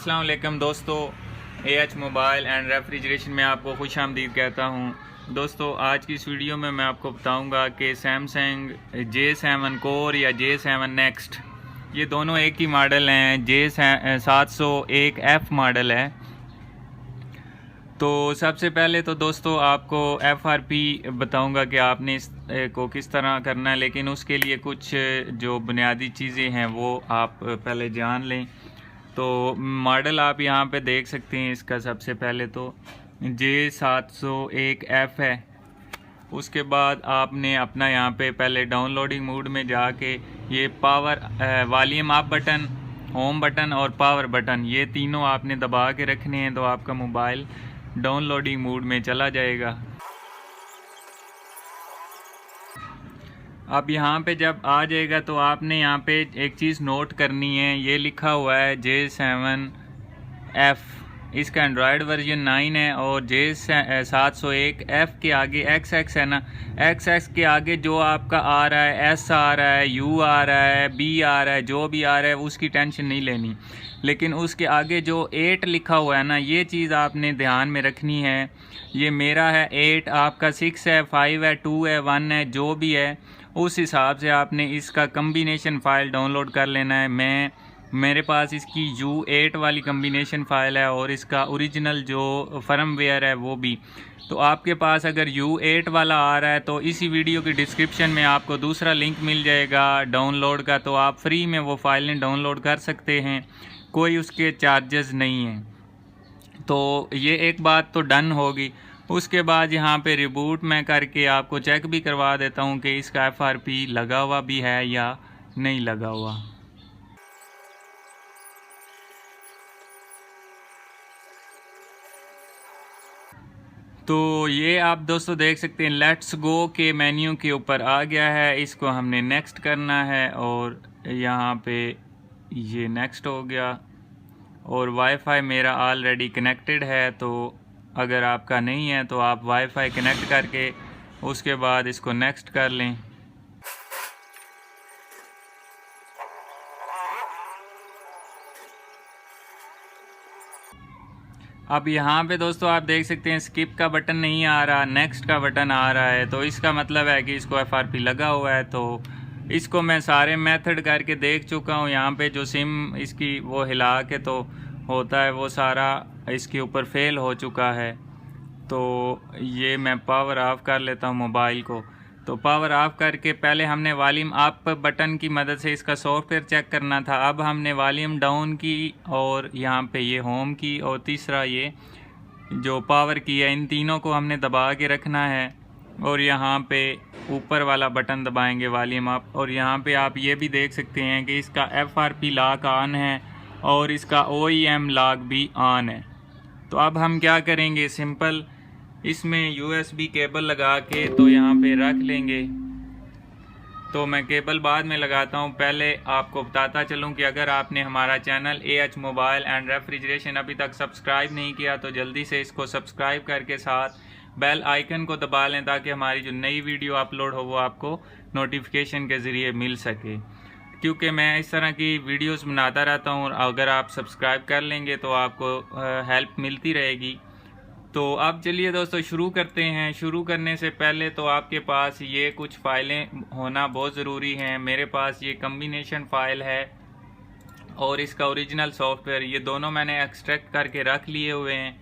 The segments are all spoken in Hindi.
अस्सलाम वालेकुम दोस्तों, AH मोबाइल एंड रेफ्रिजरेशन में आपको खुश आमदीद कहता हूं। दोस्तों, आज की इस वीडियो में मैं आपको बताऊंगा कि सैमसंग J7 कोर या J7 नेक्स्ट, ये दोनों एक ही मॉडल हैं। J701F मॉडल है। तो सबसे पहले तो दोस्तों आपको FRP बताऊंगा कि आपने को किस तरह करना है, लेकिन उसके लिए कुछ जो बुनियादी चीज़ें हैं वो आप पहले जान लें। तो मॉडल आप यहाँ पे देख सकते हैं। इसका सबसे पहले तो J701F है। उसके बाद आपने अपना यहाँ पे पहले डाउनलोडिंग मोड में जाके ये power volume up button, home button और पावर बटन, ये तीनों आपने दबा के रखने हैं, तो आपका मोबाइल डाउनलोडिंग मोड में चला जाएगा। अब यहाँ पे जब आ जाएगा तो आपने यहाँ पे एक चीज़ नोट करनी है। ये लिखा हुआ है J7F, इसका एंड्रॉयड वर्जन 9 है। और J701F के आगे XX है ना, XX के आगे जो आपका आ रहा है, S आ रहा है, U आ रहा है, B आ रहा है, जो भी आ रहा है उसकी टेंशन नहीं लेनी। लेकिन उसके आगे जो 8 लिखा हुआ है ना, ये चीज़ आपने ध्यान में रखनी है। ये मेरा है 8, आपका 6 है, 5 है, 2 है, 1 है, जो भी है उस हिसाब से आपने इसका कम्बिनेशन फ़ाइल डाउनलोड कर लेना है। मेरे पास इसकी U8 वाली कम्बिनेशन फ़ाइल है और इसका ओरिजिनल जो फर्मवेयर है वो भी। तो आपके पास अगर U8 वाला आ रहा है तो इसी वीडियो की डिस्क्रिप्शन में आपको दूसरा लिंक मिल जाएगा डाउनलोड का, तो आप फ्री में वो फाइलें डाउनलोड कर सकते हैं, कोई उसके चार्जेस नहीं हैं। तो ये एक बात तो डन होगी। उसके बाद यहाँ पे रिबूट मैं करके आपको चेक भी करवा देता हूँ कि इसका FRP लगा हुआ भी है या नहीं लगा हुआ। तो ये आप दोस्तों देख सकते हैं, लेट्स गो के मेन्यू के ऊपर आ गया है। इसको हमने नेक्स्ट करना है और यहाँ पे ये नेक्स्ट हो गया। और वाईफाई मेरा ऑलरेडी कनेक्टेड है, तो अगर आपका नहीं है तो आप वाईफाई कनेक्ट करके उसके बाद इसको नेक्स्ट कर लें। अब यहाँ पे दोस्तों आप देख सकते हैं स्किप का बटन नहीं आ रहा, नेक्स्ट का बटन आ रहा है। तो इसका मतलब है कि इसको FRP लगा हुआ है। तो इसको मैं सारे मेथड करके देख चुका हूँ। यहाँ पे जो सिम इसकी वो हिला के तो होता है, वो सारा इसके ऊपर फेल हो चुका है। तो ये मैं पावर ऑफ कर लेता हूँ मोबाइल को। तो पावर ऑफ करके पहले हमने वॉल्यूम अप बटन की मदद से इसका सॉफ्टवेयर चेक करना था। अब हमने वॉल्यूम डाउन की और यहाँ पे ये होम की और तीसरा ये जो पावर की है, इन तीनों को हमने दबा के रखना है। और यहाँ पे ऊपर वाला बटन दबाएंगे वॉल्यूम अप। और यहाँ पे आप ये भी देख सकते हैं कि इसका FRP लॉक ऑन है और इसका OEM लॉक भी ऑन है। तो अब हम क्या करेंगे, सिंपल इसमें USB केबल लगा के तो यहाँ पे रख लेंगे। तो मैं केबल बाद में लगाता हूँ, पहले आपको बताता चलूँ कि अगर आपने हमारा channel AH mobile and refrigeration अभी तक सब्सक्राइब नहीं किया तो जल्दी से इसको सब्सक्राइब करके साथ बेल आइकन को दबा लें, ताकि हमारी जो नई वीडियो अपलोड हो वो आपको नोटिफिकेशन के ज़रिए मिल सके। क्योंकि मैं इस तरह की वीडियोस बनाता रहता हूँ और अगर आप सब्सक्राइब कर लेंगे तो आपको हेल्प मिलती रहेगी। तो अब चलिए दोस्तों शुरू करते हैं। शुरू करने से पहले तो आपके पास ये कुछ फ़ाइलें होना बहुत ज़रूरी हैं। मेरे पास ये कम्बिनेशन फ़ाइल है और इसका ओरिजिनल सॉफ्टवेयर, ये दोनों मैंने एक्सट्रैक्ट करके रख लिए हुए हैं।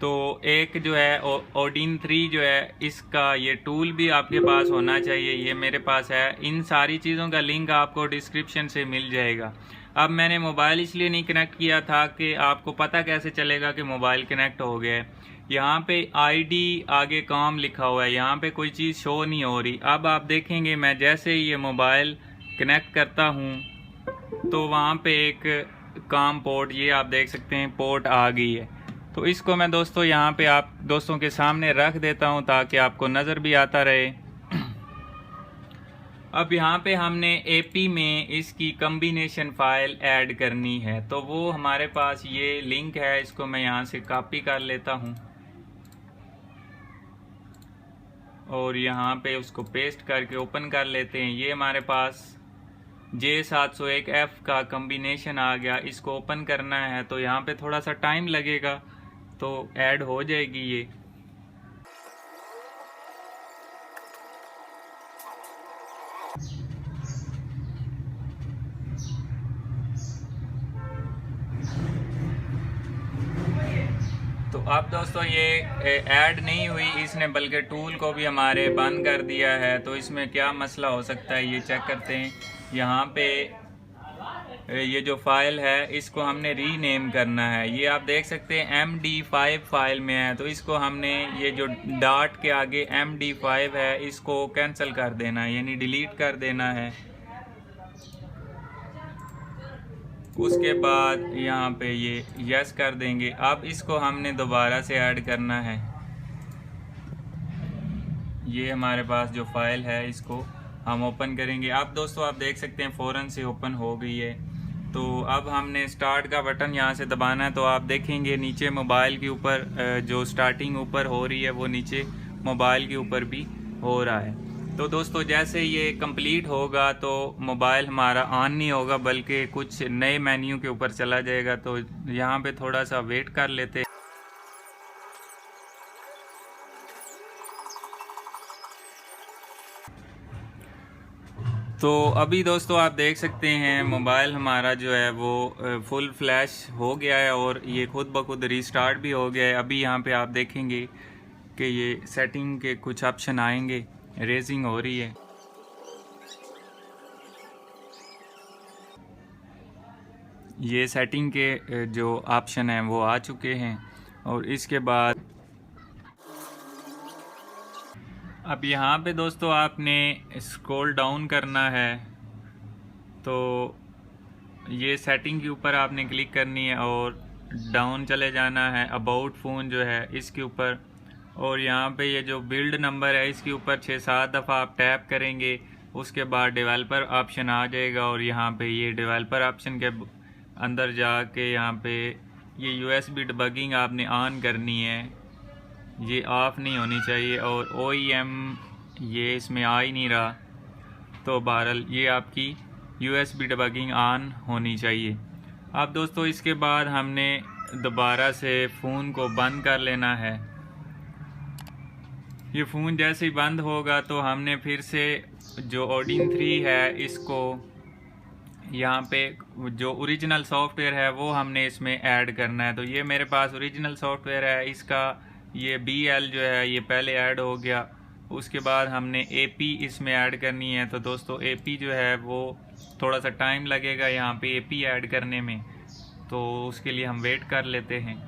तो एक जो है ओडिन 3 जो है, इसका ये टूल भी आपके पास होना चाहिए, ये मेरे पास है। इन सारी चीज़ों का लिंक आपको डिस्क्रिप्शन से मिल जाएगा। अब मैंने मोबाइल इसलिए नहीं कनेक्ट किया था कि आपको पता कैसे चलेगा कि मोबाइल कनेक्ट हो गया है। यहाँ पे ID आगे काम लिखा हुआ है, यहाँ पे कोई चीज़ शो नहीं हो रही। अब आप देखेंगे मैं जैसे ही ये मोबाइल कनेक्ट करता हूँ तो वहाँ पे एक काम पोर्ट, ये आप देख सकते हैं पोर्ट आ गई है। तो इसको मैं दोस्तों यहाँ पे आप दोस्तों के सामने रख देता हूँ ताकि आपको नज़र भी आता रहे। अब यहाँ पे हमने AP में इसकी कम्बिनेशन फ़ाइल ऐड करनी है, तो वो हमारे पास ये लिंक है, इसको मैं यहाँ से कॉपी कर लेता हूँ और यहाँ पे उसको पेस्ट करके ओपन कर लेते हैं। ये हमारे पास J701F का कम्बिनेशन आ गया। इसको ओपन करना है तो यहाँ पे थोड़ा सा टाइम लगेगा, तो ऐड हो जाएगी ये। तो अब दोस्तों ये ऐड नहीं हुई इसने, बल्कि टूल को भी हमारे बंद कर दिया है। तो इसमें क्या मसला हो सकता है ये चेक करते हैं। यहाँ पे ये जो फाइल है इसको हमने रीनेम करना है। ये आप देख सकते हैं MD5 फाइल में है, तो इसको हमने ये जो डॉट के आगे MD5 है इसको कैंसिल कर देना है, यानी डिलीट कर देना है। उसके बाद यहाँ पे ये यस कर देंगे। अब इसको हमने दोबारा से ऐड करना है। ये हमारे पास जो फाइल है इसको हम ओपन करेंगे। अब दोस्तों आप देख सकते हैं फ़ौरन से ओपन हो गई है। तो अब हमने स्टार्ट का बटन यहाँ से दबाना है, तो आप देखेंगे नीचे मोबाइल के ऊपर जो स्टार्टिंग ऊपर हो रही है वो नीचे मोबाइल के ऊपर भी हो रहा है। तो दोस्तों जैसे ये कंप्लीट होगा तो मोबाइल हमारा ऑन नहीं होगा, बल्कि कुछ नए मेन्यू के ऊपर चला जाएगा। तो यहाँ पे थोड़ा सा वेट कर लेते हैं। तो अभी दोस्तों आप देख सकते हैं मोबाइल हमारा जो है वो फुल फ्लैश हो गया है और ये खुद ब खुद रीस्टार्ट भी हो गया है। अभी यहाँ पे आप देखेंगे कि ये सेटिंग के कुछ ऑप्शन आएंगे, रेजिंग हो रही है। ये सेटिंग के जो ऑप्शन हैं वो आ चुके हैं। और इसके बाद अब यहाँ पे दोस्तों आपने स्क्रॉल डाउन करना है, तो ये सेटिंग के ऊपर आपने क्लिक करनी है और डाउन चले जाना है। अबाउट फ़ोन जो है इसके ऊपर, और यहाँ पे ये जो बिल्ड नंबर है इसके ऊपर 6-7 दफ़ा आप टैप करेंगे। उसके बाद डेवलपर ऑप्शन आ जाएगा और यहाँ पे ये डेवलपर ऑप्शन के अंदर जाके यहाँ पे ये USB डिबगिंग आपने ऑन करनी है, ये ऑफ नहीं होनी चाहिए। और OEM ये इसमें आ ही नहीं रहा, तो बहरहाल ये आपकी USB डिबगिंग ऑन होनी चाहिए। अब दोस्तों इसके बाद हमने दोबारा से फ़ोन को बंद कर लेना है। ये फ़ोन जैसे ही बंद होगा तो हमने फिर से जो Odin 3 है इसको यहाँ पे जो ओरिजिनल सॉफ्टवेयर है वो हमने इसमें ऐड करना है। तो ये मेरे पास ओरिजिनल सॉफ्टवेयर है, इसका ये BL जो है ये पहले ऐड हो गया। उसके बाद हमने AP इसमें ऐड करनी है। तो दोस्तों AP जो है वो थोड़ा सा टाइम लगेगा यहाँ पे AP ऐड करने में, तो उसके लिए हम वेट कर लेते हैं।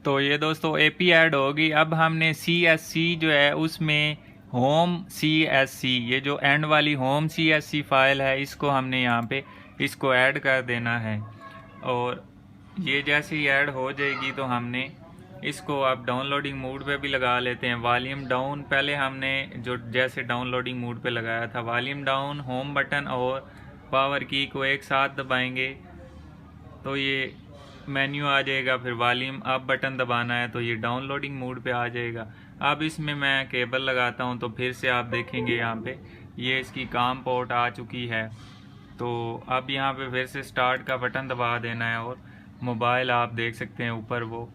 तो ये दोस्तों AP ऐड होगी। अब हमने CSC जो है उसमें होम CSC, ये जो एंड वाली होम CSC फाइल है इसको हमने यहाँ पे इसको ऐड कर देना है। और ये जैसे ही ऐड हो जाएगी तो हमने इसको आप डाउनलोडिंग मोड पे भी लगा लेते हैं। वॉल्यूम डाउन पहले हमने जो जैसे डाउनलोडिंग मोड पे लगाया था, वॉल्यूम डाउन, होम बटन और पावर की को एक साथ दबाएंगे तो ये मेन्यू आ जाएगा। फिर वॉल्यूम अप बटन दबाना है तो ये डाउनलोडिंग मोड पे आ जाएगा। अब इसमें मैं केबल लगाता हूँ तो फिर से आप देखेंगे यहाँ पे ये इसकी काम पोर्ट आ चुकी है। तो अब यहाँ पे फिर से स्टार्ट का बटन दबा देना है और मोबाइल आप देख सकते हैं ऊपर वो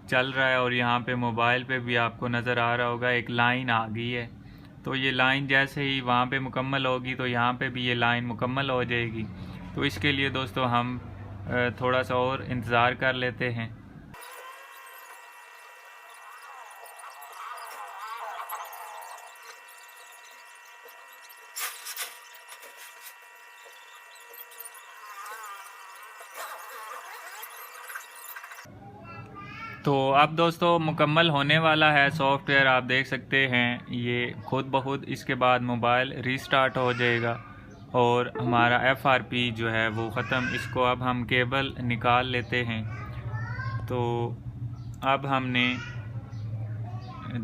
चल रहा है। और यहाँ पे मोबाइल पे भी आपको नज़र आ रहा होगा एक लाइन आ गई है। तो ये लाइन जैसे ही वहाँ पे मुकम्मल होगी तो यहाँ पे भी ये लाइन मुकम्मल हो जाएगी। तो इसके लिए दोस्तों हम थोड़ा सा और इंतज़ार कर लेते हैं। तो अब दोस्तों मुकम्मल होने वाला है सॉफ्टवेयर, आप देख सकते हैं ये खुद ब खुद इसके बाद मोबाइल रीस्टार्ट हो जाएगा और हमारा FRP जो है वो ख़त्म। इसको अब हम केबल निकाल लेते हैं। तो अब हमने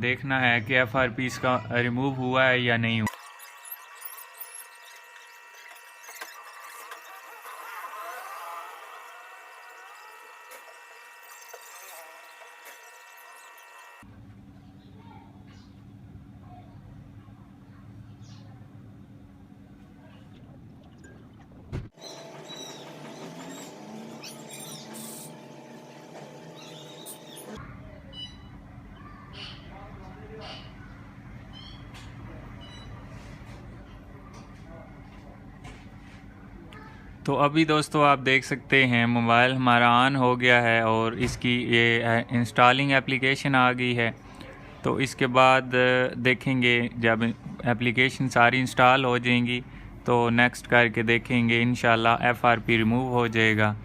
देखना है कि FRP इसका रिमूव हुआ है या नहीं हुआ। तो अभी दोस्तों आप देख सकते हैं मोबाइल हमारा ऑन हो गया है और इसकी ये इंस्टॉलिंग एप्लीकेशन आ गई है। तो इसके बाद देखेंगे जब एप्लीकेशन सारी इंस्टॉल हो जाएंगी तो नेक्स्ट करके देखेंगे, इंशाल्लाह FRP रिमूव हो जाएगा।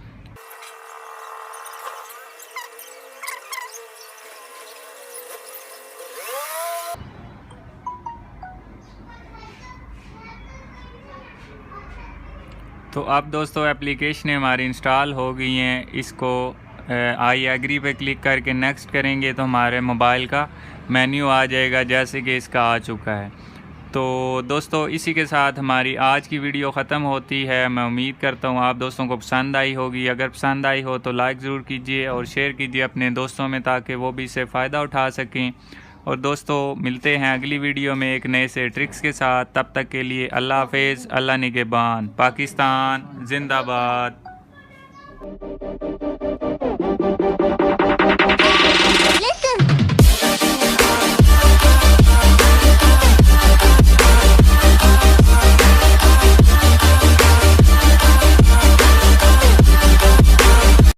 तो अब दोस्तों एप्लीकेशन हमारी इंस्टॉल हो गई हैं। इसको आई एग्री पे क्लिक करके नेक्स्ट करेंगे तो हमारे मोबाइल का मेन्यू आ जाएगा जैसे कि इसका आ चुका है। तो दोस्तों इसी के साथ हमारी आज की वीडियो ख़त्म होती है। मैं उम्मीद करता हूँ आप दोस्तों को पसंद आई होगी। अगर पसंद आई हो तो लाइक ज़रूर कीजिए और शेयर कीजिए अपने दोस्तों में ताकि वो भी इससे फ़ायदा उठा सकें। और दोस्तों मिलते हैं अगली वीडियो में एक नए से ट्रिक्स के साथ। तब तक के लिए अल्लाह हाफ़िज़, अल्लाह निगहबान, पाकिस्तान जिंदाबाद।